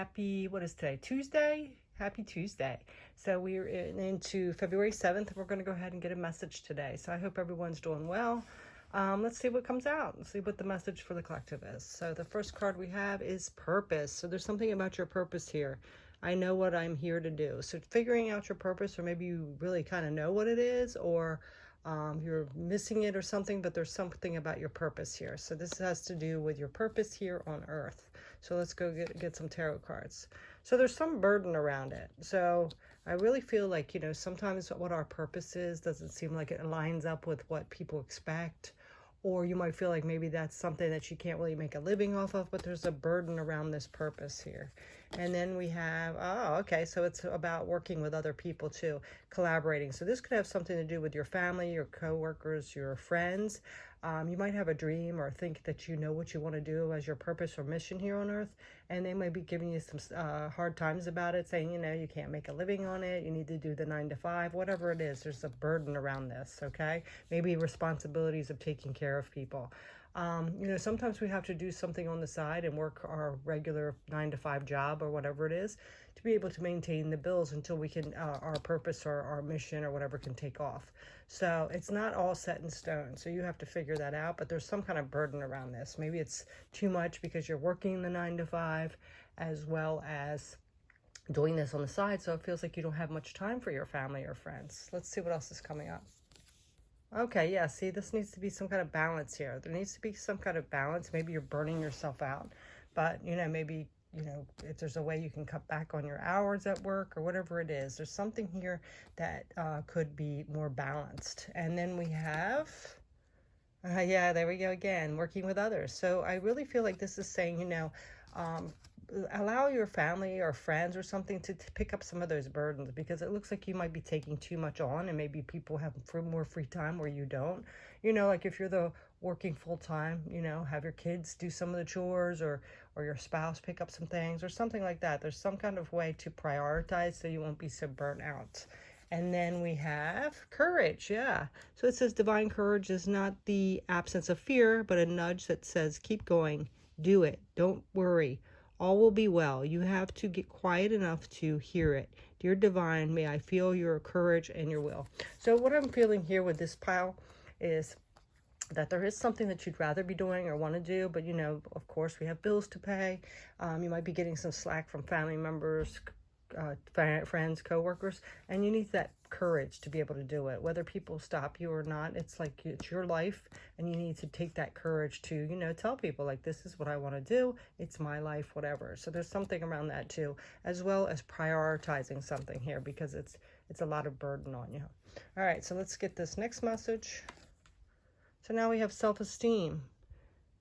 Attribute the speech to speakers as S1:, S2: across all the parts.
S1: happy, what is today? Tuesday? Happy Tuesday. So we're into February 7th. We're going to go ahead and get a message today. So I hope everyone's doing well. Let's see what comes out. Let's see what the message for the collective is. So the first card we have is purpose. So there's something about your purpose here. I know what I'm here to do. So figuring out your purpose, or maybe you really kind of know what it is, or you're missing it or something, but there's something about your purpose here. So this has to do with your purpose here on earth. So let's go get some tarot cards. So there's some burden around it. So I really feel like, sometimes what our purpose is doesn't seem like it lines up with what people expect. Or you might feel like maybe that's something that you can't really make a living off of, but there's a burden around this purpose here. And then we have, okay, so it's about working with other people too, collaborating. So this could have something to do with your family, your coworkers, your friends. You might have a dream or think that you know what you want to do as your purpose or mission here on earth, and they might be giving you some hard times about it, saying, you can't make a living on it, you need to do the 9 to 5, whatever it is. There's a burden around this, okay? Maybe responsibilities of taking care of people. Sometimes we have to do something on the side and work our regular 9 to 5 job or whatever it is to be able to maintain the bills until we can, our purpose or our mission or whatever can take off. So it's not all set in stone. So you have to figure that out, but there's some kind of burden around this. Maybe it's too much because you're working the 9 to 5 as well as doing this on the side. So it feels like you don't have much time for your family or friends. Let's see what else is coming up. Okay, yeah, see, this needs to be some kind of balance here. There needs to be some kind of balance. Maybe you're burning yourself out, but, maybe, if there's a way you can cut back on your hours at work or whatever it is, there's something here that could be more balanced. And then we have, yeah, there we go again, working with others. So I really feel like this is saying, allow your family or friends or something to pick up some of those burdens, because it looks like you might be taking too much on, and maybe people have more free time where you don't. Like if you're the working full time, have your kids do some of the chores, or your spouse pick up some things or something like that. There's some kind of way to prioritize so you won't be so burnt out. And then we have courage, yeah. So it says divine courage is not the absence of fear, but a nudge that says keep going, do it, don't worry. All will be well. You have to get quiet enough to hear it. Dear Divine, may I feel your courage and your will. So what I'm feeling here with this pile is that there is something that you'd rather be doing or want to do, but of course we have bills to pay. You might be getting some slack from family members, friends, co-workers, and you need that courage to be able to do it, whether people stop you or not. It's like it's your life, and you need to take that courage to tell people, like, this is what I want to do, it's my life, whatever. So there's something around that too, as well as prioritizing something here, because it's a lot of burden on you. All right, so let's get this next message. So now we have self-esteem.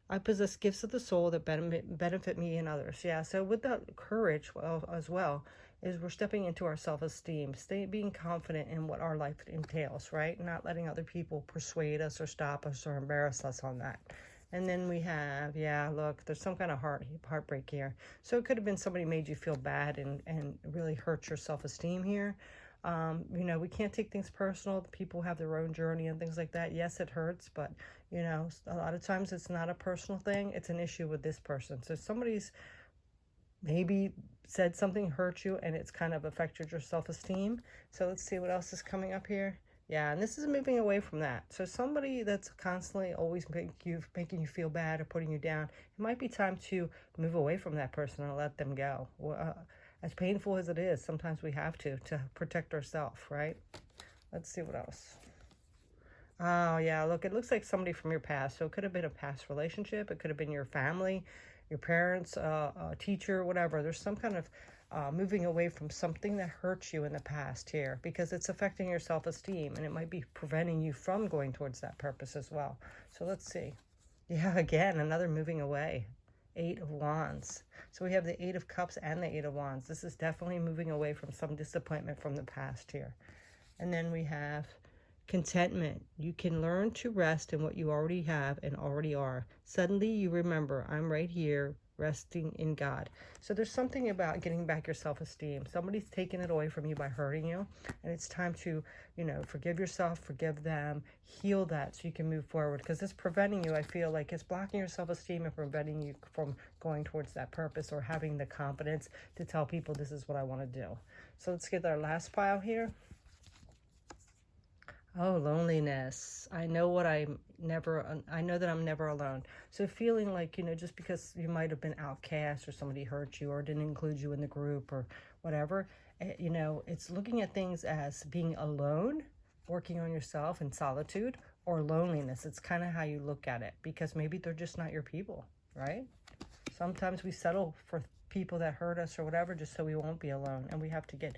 S1: I possess gifts of the soul that benefit me and others. Yeah, so with that courage as well, is we're stepping into our self-esteem, being confident in what our life entails, right? Not letting other people persuade us or stop us or embarrass us on that. And then we have, yeah, look, there's some kind of heartbreak here. So it could have been somebody made you feel bad and really hurt your self-esteem here. We can't take things personal. People have their own journey and things like that. Yes, it hurts, but, a lot of times it's not a personal thing. It's an issue with this person. So somebody's maybe said something hurt you, and it's kind of affected your self-esteem. So let's see what else is coming up here. Yeah, and this is moving away from that. So somebody that's constantly always making you feel bad or putting you down, it might be time to move away from that person and let them go. As painful as it is, sometimes we have to protect ourselves, right? Let's see what else. Oh, yeah, look, it looks like somebody from your past. So it could have been a past relationship. It could have been your family, your parents, a teacher, whatever. There's some kind of moving away from something that hurt you in the past here, because it's affecting your self-esteem, and it might be preventing you from going towards that purpose as well. So let's see. Yeah, again, another moving away. 8 of Wands. So we have the 8 of Cups and the 8 of Wands. This is definitely moving away from some disappointment from the past here. And then we have contentment. You can learn to rest in what you already have and already are. Suddenly you remember, I'm right here resting in God. So there's something about getting back your self-esteem. Somebody's taken it away from you by hurting you, and it's time to, forgive yourself, forgive them, heal that so you can move forward, because it's preventing you. I feel like it's blocking your self-esteem and preventing you from going towards that purpose or having the confidence to tell people this is what I want to do. So let's get our last pile here. Oh, loneliness. I know that I'm never alone. So feeling like, just because you might have been outcast or somebody hurt you or didn't include you in the group or whatever, it's looking at things as being alone, working on yourself in solitude, or loneliness. It's kind of how you look at it, because maybe they're just not your people, right? Sometimes we settle for people that hurt us or whatever just so we won't be alone, and we have to get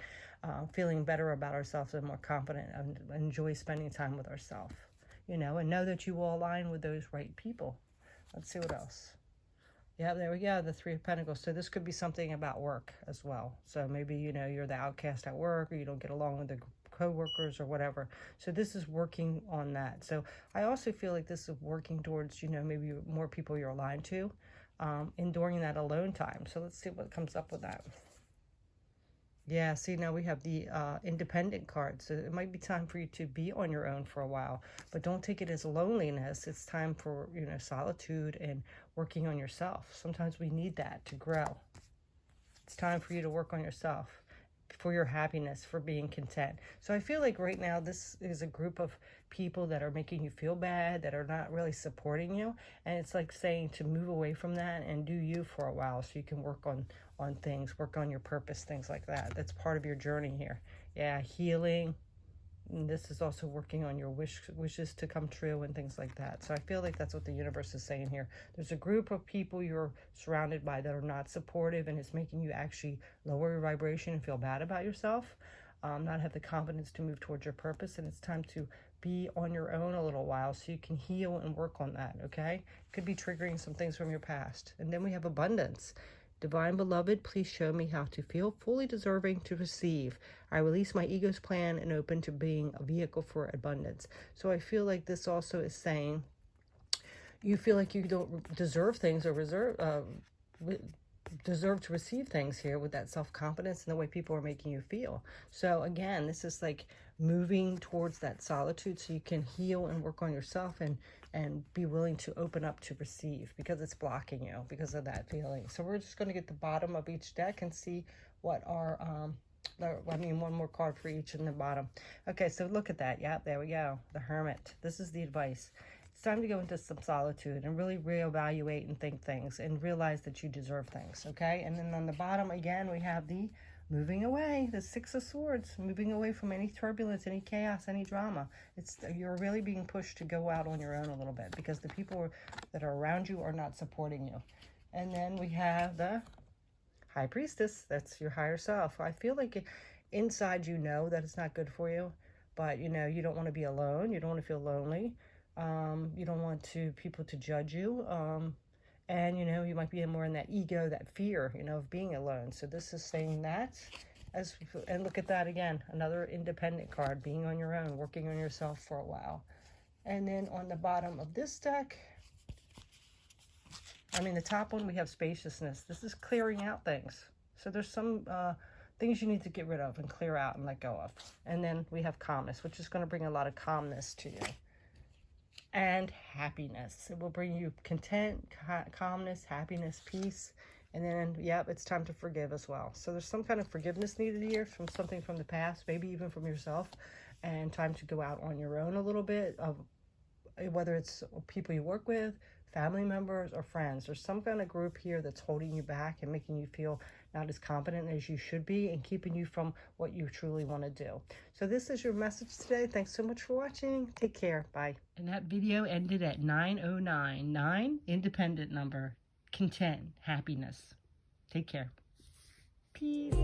S1: feeling better about ourselves and more confident and enjoy spending time with ourselves, and know that you will align with those right people. Let's see what else. Yeah, there we go, the Three of Pentacles. So this could be something about work as well. So maybe, you're the outcast at work, or you don't get along with the co-workers or whatever. So this is working on that. So I also feel like this is working towards, maybe more people you're aligned to, during that alone time. So let's see what comes up with that. Yeah, see, now we have the independent card. So it might be time for you to be on your own for a while, but don't take it as loneliness. It's time for, solitude and working on yourself. Sometimes we need that to grow. It's time for you to work on yourself, for your happiness, for being content. So I feel like right now this is a group of people that are making you feel bad, that are not really supporting you. And it's like saying to move away from that and do you for a while so you can work on things, work on your purpose, things like that. That's part of your journey here. Yeah, healing. And this is also working on your wishes to come true and things like that. So I feel like that's what the universe is saying here. There's a group of people you're surrounded by that are not supportive, and it's making you actually lower your vibration and feel bad about yourself, not have the confidence to move towards your purpose. And it's time to be on your own a little while so you can heal and work on that, okay? Could be triggering some things from your past. And then we have abundance. Divine Beloved, please show me how to feel fully deserving to receive. I release my ego's plan and open to being a vehicle for abundance. So I feel like this also is saying you feel like you don't deserve things or deserve to receive things here with that self-confidence and the way people are making you feel. So again, this is like moving towards that solitude so you can heal and work on yourself and be willing to open up to receive, because it's blocking you because of that feeling. So we're just going to get the bottom of each deck and see what our one more card for each in the bottom. Okay, so look at that. Yeah, there we go. The Hermit. This is the advice. It's time to go into some solitude and really reevaluate and think things and realize that you deserve things, okay? And then on the bottom, again, we have the moving away, the Six of Swords, moving away from any turbulence, any chaos, any drama. You're really being pushed to go out on your own a little bit because the people that are around you are not supporting you. And then we have the High Priestess. That's your higher self. I feel like inside that it's not good for you, but you don't want to be alone. You don't want to feel lonely. You don't want people to judge you. And, you might be more in that ego, that fear, of being alone. So this is saying that. And look at that again. Another independent card, being on your own, working on yourself for a while. And then on the bottom of this deck, the top one, we have spaciousness. This is clearing out things. So there's some things you need to get rid of and clear out and let go of. And then we have calmness, which is going to bring a lot of calmness to you. And happiness. It will bring you content, calmness, happiness, peace. And then, it's time to forgive as well. So there's some kind of forgiveness needed here from something from the past, maybe even from yourself. And time to go out on your own a little bit, of whether it's people you work with, family members, or friends. There's some kind of group here that's holding you back and making you feel not as confident as you should be and keeping you from what you truly want to do. So this is your message today. Thanks so much for watching. Take care. Bye. And that video ended at 9:09. 9, independent number. Content, happiness. Take care. Peace.